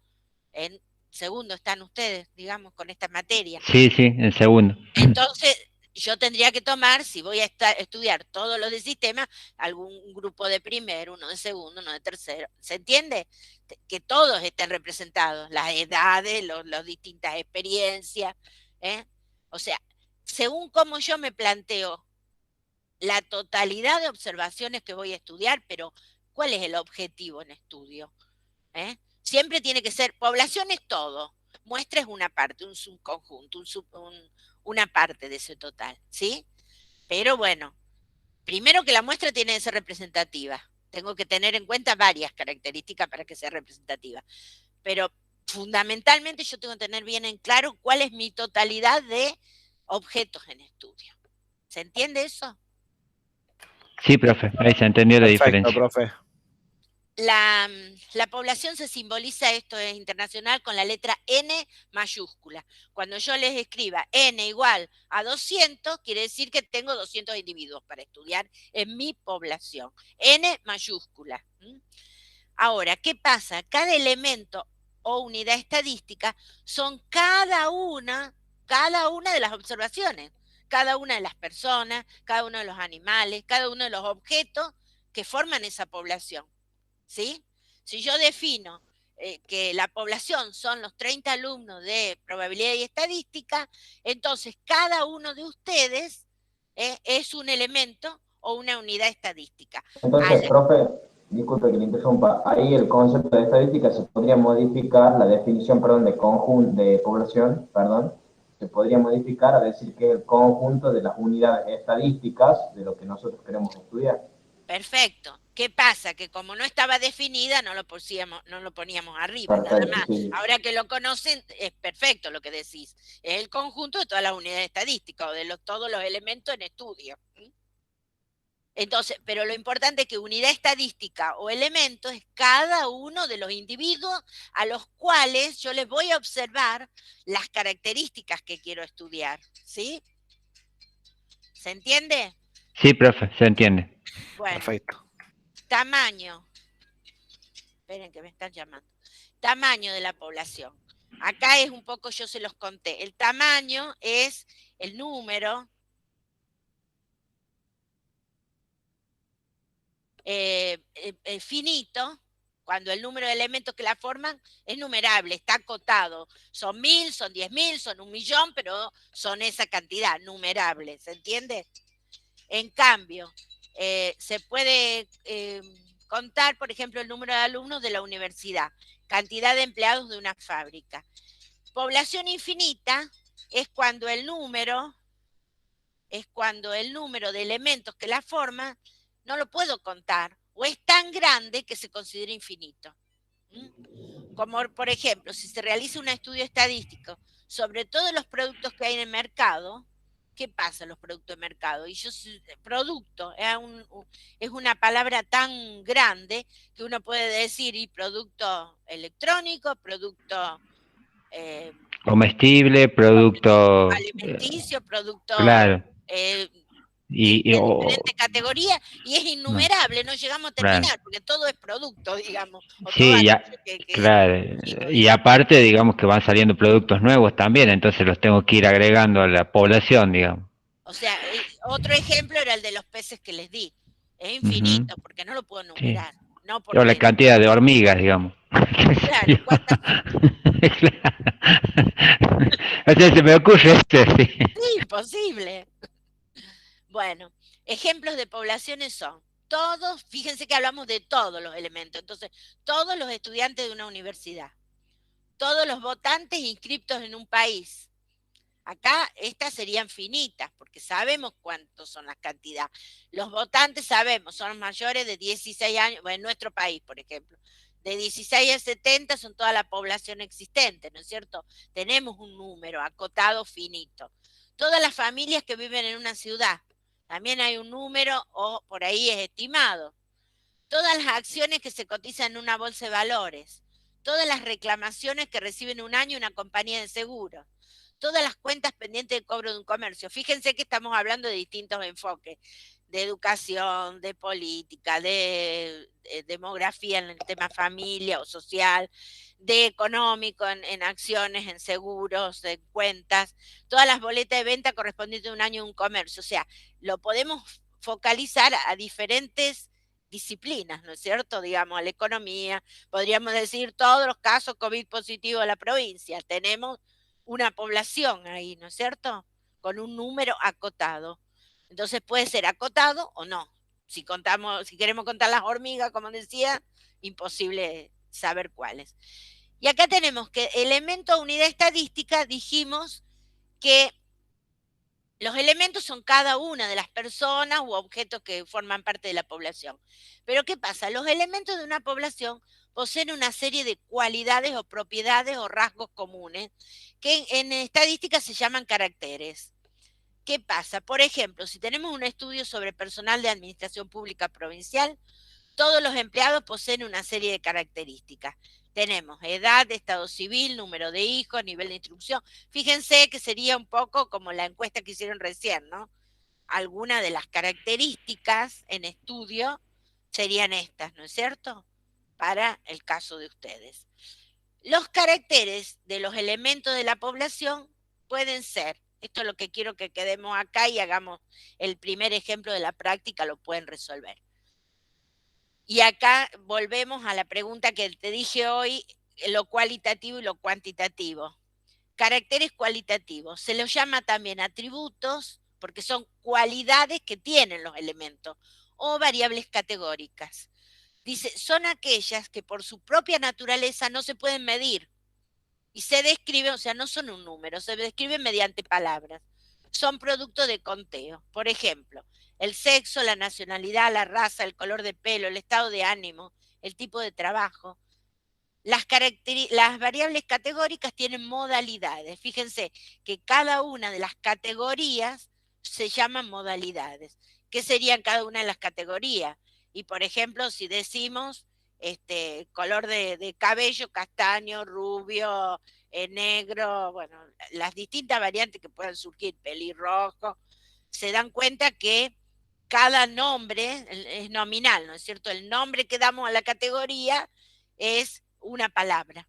en segundo están ustedes, digamos, con esta materia. Sí, sí, en segundo. Entonces, yo tendría que tomar, si voy a estudiar todos los de sistema, algún grupo de primero, uno de segundo, uno de tercero. ¿Se entiende? Que todos estén representados, las edades, las distintas experiencias. ¿Eh? O sea, según cómo yo me planteo la totalidad de observaciones que voy a estudiar, pero ¿cuál es el objetivo en estudio? ¿Eh? Siempre tiene que ser, población es todo, muestra es una parte, un subconjunto, una parte de ese total, ¿sí? Pero bueno, primero que la muestra tiene que ser representativa. Tengo que tener en cuenta varias características para que sea representativa. Pero fundamentalmente yo tengo que tener bien en claro cuál es mi totalidad de objetos en estudio. ¿Se entiende eso? Sí, profe, ahí se entendió la Perfecto, diferencia. profe. La población se simboliza, esto es internacional, con la letra N mayúscula. Cuando yo les escriba N igual a 200, quiere decir que tengo 200 individuos para estudiar en mi población. N mayúscula. Ahora, ¿qué pasa? Cada elemento o unidad estadística son cada una de las observaciones, cada una de las personas, cada uno de los animales, cada uno de los objetos que forman esa población. ¿Sí? Si yo defino que la población son los 30 alumnos de probabilidad y estadística, entonces cada uno de ustedes es un elemento o una unidad estadística. Entonces, profe, disculpe que le interrumpa, ahí el concepto de estadística se podría modificar, la definición, perdón, de conjunto, de población, perdón, se podría modificar a decir que es el conjunto de las unidades estadísticas de lo que nosotros queremos estudiar. Perfecto. ¿Qué pasa? Que como no estaba definida, no lo poníamos arriba, Perfecto, nada más. sí. Ahora que lo conocen, es perfecto lo que decís. Es el conjunto de todas las unidades estadísticas o de todos los elementos en estudio. Entonces, pero lo importante es que unidad estadística o elemento es cada uno de los individuos a los cuales yo les voy a observar las características que quiero estudiar. ¿Sí? ¿Se entiende? Sí, profe, se entiende. Bueno, Perfecto. tamaño. Esperen que me están llamando. Tamaño de la población. Acá es un poco, yo se los conté. El tamaño es el número finito, cuando el número de elementos que la forman es numerable, está acotado. Son 1000, son 10.000, son 1.000.000, pero son esa cantidad, numerable, ¿se entiende? En cambio, se puede contar, por ejemplo, el número de alumnos de la universidad, cantidad de empleados de una fábrica. Población infinita es cuando el número de elementos que la forman no lo puedo contar, o es tan grande que se considera infinito. Como, por ejemplo, si se realiza un estudio estadístico sobre todos los productos que hay en el mercado, ¿qué pasa en los productos de mercado? Y producto es una palabra tan grande que uno puede decir, y producto electrónico, producto Comestible, producto... alimenticio, producto claro. de Y, diferentes categorías, y es innumerable, no llegamos a terminar, claro. porque todo es producto, digamos. O Sí, ya, claro. Y aparte, digamos que van saliendo productos nuevos también, entonces los tengo que ir agregando a la población, digamos. O sea, otro ejemplo era el de los peces que les di. Es infinito, porque no lo puedo numerar. Sí. No O la cantidad de hormigas, digamos. Claro, ¿cuántas? O sea, se me ocurre esto, sí. Sí, imposible. Bueno, ejemplos de poblaciones son todos, fíjense que hablamos de todos los elementos, entonces, todos los estudiantes de una universidad, todos los votantes inscriptos en un país. Acá estas serían finitas, porque sabemos cuántos son las cantidades. Los votantes sabemos, son mayores de 16 años, bueno, en nuestro país, por ejemplo, de 16 a 70 son toda la población existente, ¿no es cierto? Tenemos un número acotado finito. Todas las familias que viven en una ciudad, también hay un número o por ahí es estimado. Todas las acciones que se cotizan en una bolsa de valores, todas las reclamaciones que reciben un año una compañía de seguros, todas las cuentas pendientes de cobro de un comercio. Fíjense que estamos hablando de distintos enfoques. de educación, de política, de demografía en el tema familia o social, de económico en acciones, en seguros, en cuentas, todas las boletas de venta correspondientes a un año de un comercio. O sea, lo podemos focalizar a diferentes disciplinas, ¿no es cierto? Digamos, a la economía, podríamos decir todos los casos COVID positivos de la provincia. Tenemos una población ahí, ¿no es cierto? Con un número acotado. Entonces puede ser acotado o no. Si queremos contar las hormigas, como decía, imposible saber cuáles. Y acá tenemos que elemento de unidad estadística, dijimos que los elementos son cada una de las personas u objetos que forman parte de la población. Pero ¿qué pasa? Los elementos de una población poseen una serie de cualidades o propiedades o rasgos comunes que en estadística se llaman caracteres. ¿Qué pasa? Por ejemplo, si tenemos un estudio sobre personal de administración pública provincial, todos los empleados poseen una serie de características. Tenemos edad, estado civil, número de hijos, nivel de instrucción. Fíjense que sería un poco como la encuesta que hicieron recién, ¿no? Algunas de las características en estudio serían estas, ¿no es cierto? Para el caso de ustedes. Los caracteres de los elementos de la población pueden ser, esto es lo que quiero que quedemos acá y hagamos el primer ejemplo de la práctica, lo pueden resolver. Y acá volvemos a la pregunta que te dije hoy, lo cualitativo y lo cuantitativo. Caracteres cualitativos, se los llama también atributos, porque son cualidades que tienen los elementos, o variables categóricas. Dice, son aquellas que por su propia naturaleza no se pueden medir y se describen, o sea, no son un número, se describen mediante palabras. Son producto de conteo. Por ejemplo, el sexo, la nacionalidad, la raza, el color de pelo, el estado de ánimo, el tipo de trabajo. Las variables categóricas tienen modalidades. Fíjense que cada una de las categorías se llaman modalidades. ¿Qué serían cada una de las categorías? Y por ejemplo, si decimos color de cabello, castaño, rubio, negro, bueno, las distintas variantes que puedan surgir, pelirrojo, se dan cuenta que cada nombre es nominal, ¿no es cierto? El nombre que damos a la categoría es una palabra.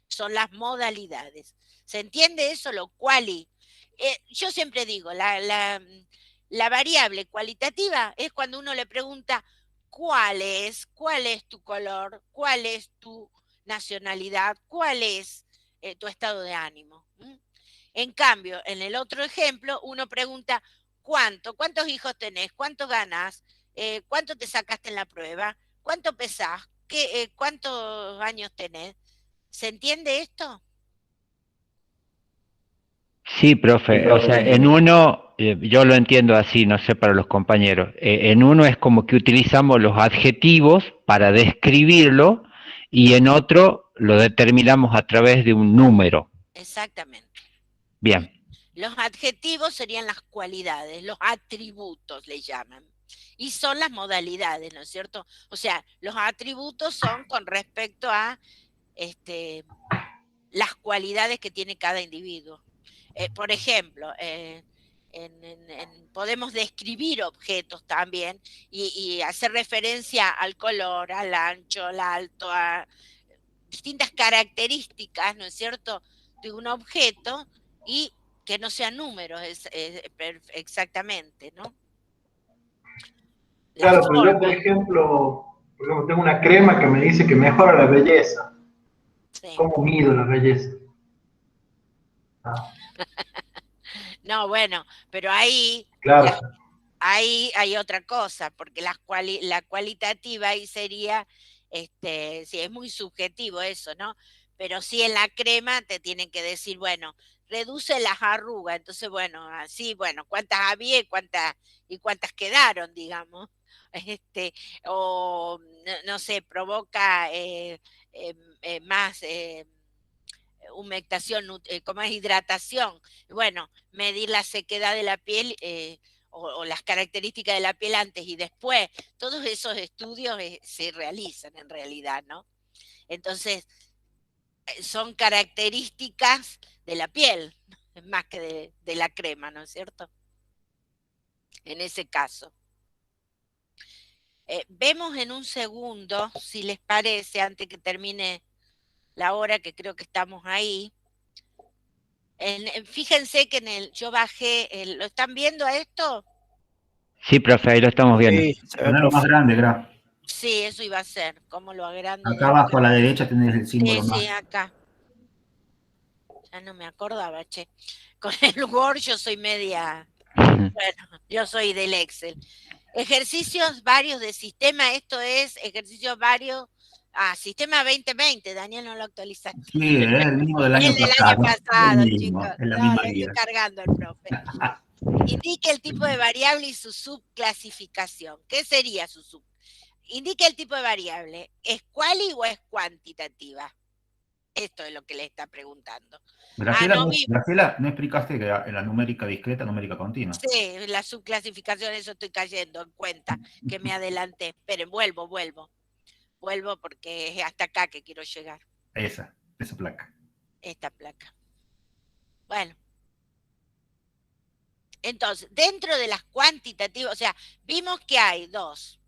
Son las modalidades. ¿Se entiende eso? Lo cuali. Yo siempre digo, la variable cualitativa es cuando uno le pregunta cuál es tu color, cuál es tu nacionalidad, cuál es tu estado de ánimo. En cambio, en el otro ejemplo, uno pregunta cuántos hijos tenés, cuánto ganás, cuánto te sacaste en la prueba, cuánto pesás, cuántos años tenés. ¿Se entiende esto? Sí, profe. O sea, en uno, yo lo entiendo así, no sé para los compañeros. En uno es como que utilizamos los adjetivos para describirlo y en otro lo determinamos a través de un número. Exactamente. Bien. Los adjetivos serían las cualidades, los atributos le llaman. Y son las modalidades, ¿no es cierto? O sea, los atributos son con respecto a las cualidades que tiene cada individuo. Por ejemplo, podemos describir objetos también y hacer referencia al color, al ancho, al alto, a distintas características, ¿no es cierto?, de un objeto y que no sean números exactamente, ¿no? Claro, pero yo, por ejemplo, tengo una crema que me dice que mejora la belleza. Sí. ¿Cómo mido la belleza? No, bueno, pero ahí, claro. Ahí hay otra cosa, porque la cualitativa ahí sería, sí, es muy subjetivo eso, ¿no? Pero sí en la crema te tienen que decir, bueno, reduce las arrugas, entonces, bueno, así, bueno, cuántas había y cuántas quedaron, digamos, o, no sé, provoca más humectación, como es hidratación, bueno, medir la sequedad de la piel, o las características de la piel antes y después, todos esos estudios se realizan en realidad, ¿no? Entonces, son características de la piel, más que de la crema, ¿no es cierto? En ese caso. Vemos en un segundo, si les parece, antes que termine la hora, que creo que estamos ahí. Fíjense que yo bajé, ¿lo están viendo a esto? Sí, profe, ahí lo estamos viendo. Sí, se ve, Ponerlo más profe. grande, Gra. Sí, eso iba a ser. ¿Cómo lo agrando y Acá abajo a la agrando? derecha tenés el símbolo Sí, más. sí, acá. Ya no me acordaba, che. Con el Word yo soy media... Bueno, yo soy del Excel. Ejercicios varios de sistema, esto es ejercicios varios. Sistema 2020, Daniel, no lo actualizaste. Sí, es el mismo del año El del año pasado. El pasado, chicos. mismo, es la No, misma lo estoy guía. cargando el profe. Indique el tipo de variable y su subclasificación. ¿Qué sería su sub? Indique el tipo de variable. ¿Es quali o es cuantitativa? Esto es lo que le está preguntando. Graciela, No, Graciela, ¿no explicaste que era la numérica discreta, numérica continua? sí, la subclasificación, eso estoy cayendo en cuenta, que me adelanté. Esperen, vuelvo porque es hasta acá que quiero llegar, Esa placa. esta placa. Bueno, entonces, dentro de las cuantitativas, o sea, vimos que hay dos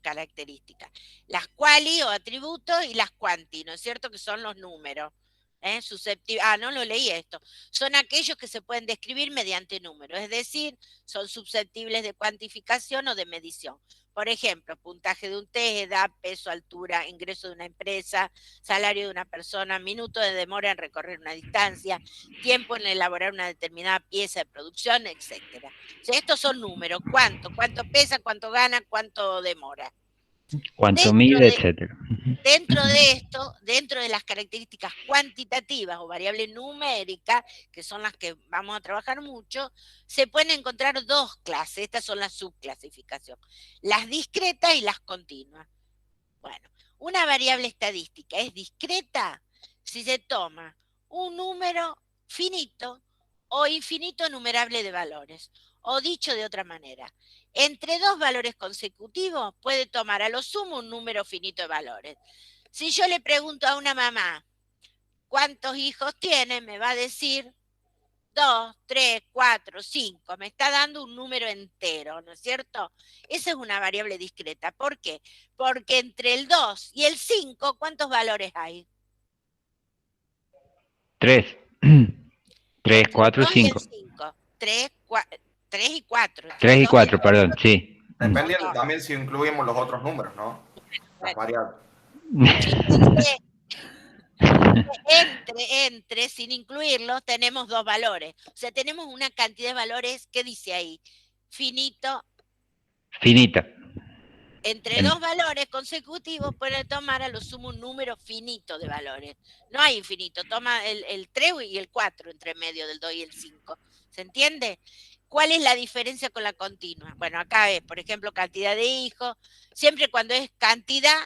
características, las quali o atributos y las quanti, ¿no es cierto? Que son los números. No lo leí esto. Son aquellos que se pueden describir mediante números, es decir, son susceptibles de cuantificación o de medición. Por ejemplo, puntaje de un test, edad, peso, altura, ingreso de una empresa, salario de una persona, minuto de demora en recorrer una distancia, tiempo en elaborar una determinada pieza de producción, etcétera. O sea, estos son números. ¿Cuánto pesa? ¿Cuánto gana? ¿Cuánto demora? Cuánto Dentro mide, de, etcétera. dentro de esto, dentro de las características cuantitativas o variables numéricas, que son las que vamos a trabajar mucho, se pueden encontrar dos clases. Estas son las subclasificación. Las discretas y las continuas. Bueno, una variable estadística es discreta si se toma un número finito o infinito numerable de valores. O dicho de otra manera, entre dos valores consecutivos puede tomar a lo sumo un número finito de valores. Si yo le pregunto a una mamá cuántos hijos tiene, me va a decir 2, 3, 4, 5, me está dando un número entero, ¿no es cierto? Esa es una variable discreta. ¿Por qué? Porque entre el 2 y el 5, ¿cuántos valores hay? 3. 3, Entre el 4, 2 y el 5. 5. 3 y 4. Entre 3 el y 2 y el 4, perdón, sí. Depende también si incluimos los otros números, ¿no? Las bueno, variables. fíjense, entre, sin incluirlos, tenemos dos valores. O sea, tenemos una cantidad de valores, ¿qué dice ahí? Finito. Finita. Entre dos valores consecutivos puede tomar a lo sumo un número finito de valores. No hay infinito, toma el 3 y el 4 entre medio del 2 y el 5. ¿Se entiende? ¿Cuál es la diferencia con la continua? Bueno, acá es, por ejemplo, cantidad de hijos. Siempre cuando es cantidad,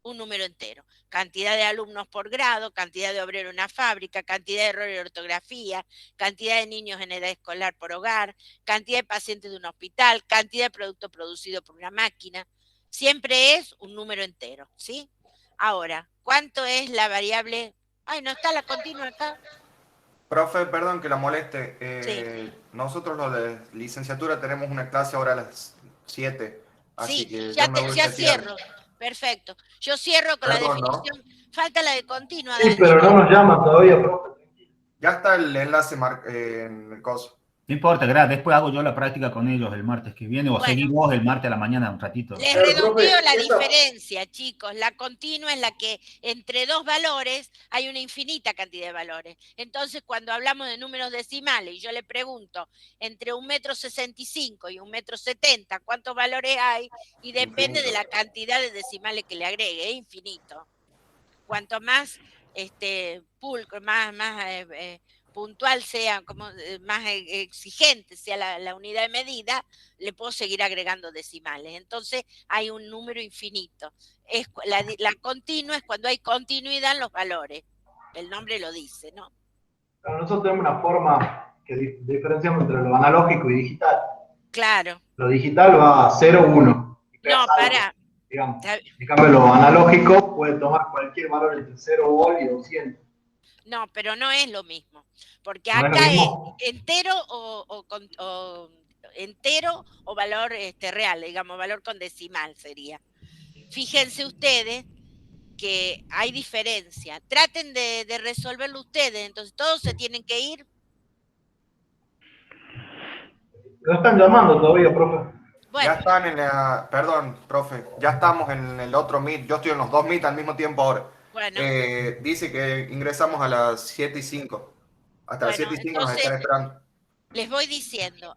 un número entero. Cantidad de alumnos por grado, cantidad de obreros en una fábrica, cantidad de errores de ortografía, cantidad de niños en edad escolar por hogar, cantidad de pacientes de un hospital, cantidad de producto producido por una máquina. Siempre es un número entero, ¿sí? Ahora, ¿cuánto es la variable? Ay, ¿no está la continua acá? Profe, perdón que la moleste. Sí. Nosotros los de licenciatura tenemos una clase ahora a las 7, así Sí, que ya, yo me voy ya retirando. cierro. Perfecto. Yo cierro con la Perdón, ¿no? definición. Falta la de continua, Sí, pero no Daniel. nos llaman todavía, profe. Ya está el enlace en el coso. No importa, Gra, después hago yo la práctica con ellos el martes que viene, o seguí Bueno, vos el martes a la mañana un ratito. les Pero, profe, redondeo la esa, diferencia, chicos. La continua es la que entre dos valores hay una infinita cantidad de valores. Entonces, cuando hablamos de números decimales y yo le pregunto entre 1,65 m y 1,70 m, ¿cuántos valores hay? Y depende de infinito. la cantidad de decimales que le agregue, es infinito. Cuanto más pulcro, más puntual sea, más exigente sea la unidad de medida, le puedo seguir agregando decimales. Entonces hay un número infinito. La continua es cuando hay continuidad en los valores. El nombre lo dice, ¿no? nosotros tenemos una forma que diferenciamos entre lo analógico y digital. Claro. Lo digital va a 0, 1. No, para. Digamos. En cambio, lo analógico puede tomar cualquier valor entre 0 volt y 200. No, pero no es lo mismo. Porque ¿No es lo acá es mismo? entero entero o valor real, digamos, valor con decimal sería. Fíjense ustedes que hay diferencia. Traten de resolverlo ustedes, entonces todos se tienen que ir. Lo están llamando todavía, profe. Bueno, Ya están en la... Perdón, profe. Ya estamos en el otro Meet. Yo estoy en los dos Meet al mismo tiempo ahora. bueno, Dice que ingresamos a las 7:05. Hasta las bueno, 7:05 nos entonces están esperando. les voy diciendo,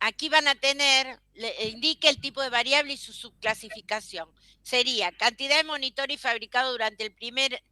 aquí van a tener, indique el tipo de variable y su subclasificación. Sería cantidad de monitores fabricados durante el primer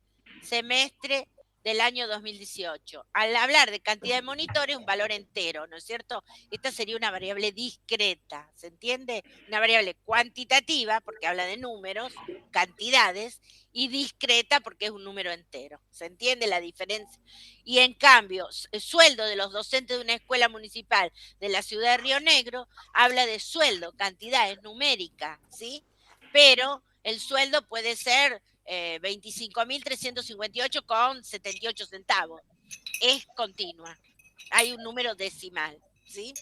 semestre del año 2018. Al hablar de cantidad de monitores, un valor entero, ¿no es cierto? Esta sería una variable discreta, ¿se entiende? Una variable cuantitativa, porque habla de números, cantidades, y discreta porque es un número entero. ¿Se entiende la diferencia? Y en cambio, el sueldo de los docentes de una escuela municipal de la ciudad de Río Negro habla de sueldo, cantidades numéricas, ¿sí? Pero el sueldo puede ser 25.358,78 centavos. Es continua. Hay un número decimal, ¿sí?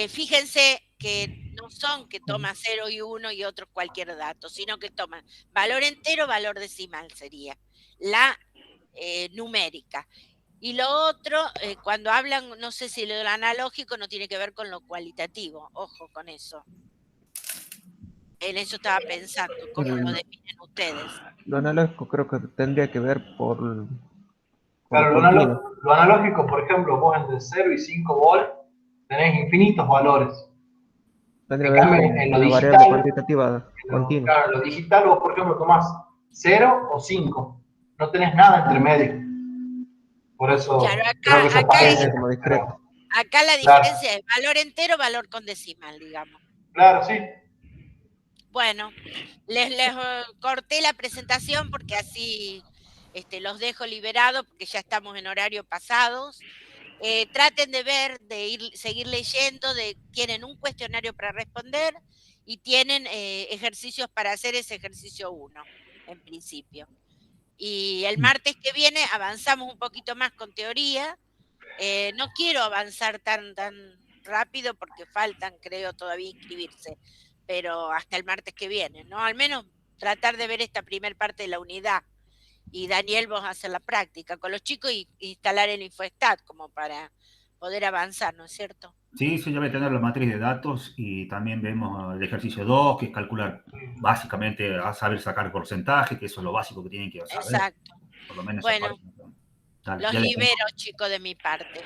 Fíjense que no son que toma 0 y 1 y otro cualquier dato, sino que toman valor entero, valor decimal sería la numérica. Y lo otro, cuando hablan, no sé si lo analógico no tiene que ver con lo cualitativo, ojo con eso. En eso estaba pensando, ¿cómo lo definen ustedes? Lo analógico creo que tendría que ver con Claro, lo continuo. lo analógico, por ejemplo, vos entre 0 y 5 volt tenés infinitos valores. Tendría En que ver cambio, con en lo una variable digital, cuantitativa continua. claro, en lo digital vos, por ejemplo, tomás 0 o 5. No tenés nada entre medio. Por eso Claro, creo que se Sería parece. como discreto. acá la Claro. diferencia es valor entero, valor con decimal, digamos. Claro, sí. Bueno, les corté la presentación porque así los dejo liberados porque ya estamos en horario pasados. Traten de ver, seguir leyendo, tienen un cuestionario para responder y tienen ejercicios para hacer ese ejercicio 1, en principio. Y el martes que viene avanzamos un poquito más con teoría. No quiero avanzar tan rápido porque faltan, creo, todavía inscribirse, pero hasta el martes que viene, ¿no? Al menos tratar de ver esta primer parte de la unidad. Y Daniel, vos hacer la práctica con los chicos y instalar el Infostat como para poder avanzar, ¿no es cierto? Sí, yo ya voy a tener la matriz de datos y también vemos el ejercicio 2, que es calcular básicamente a saber sacar porcentaje, que eso es lo básico que tienen que saber. Exacto. Por lo menos Bueno, dale, los ya le libero, chicos, de mi parte.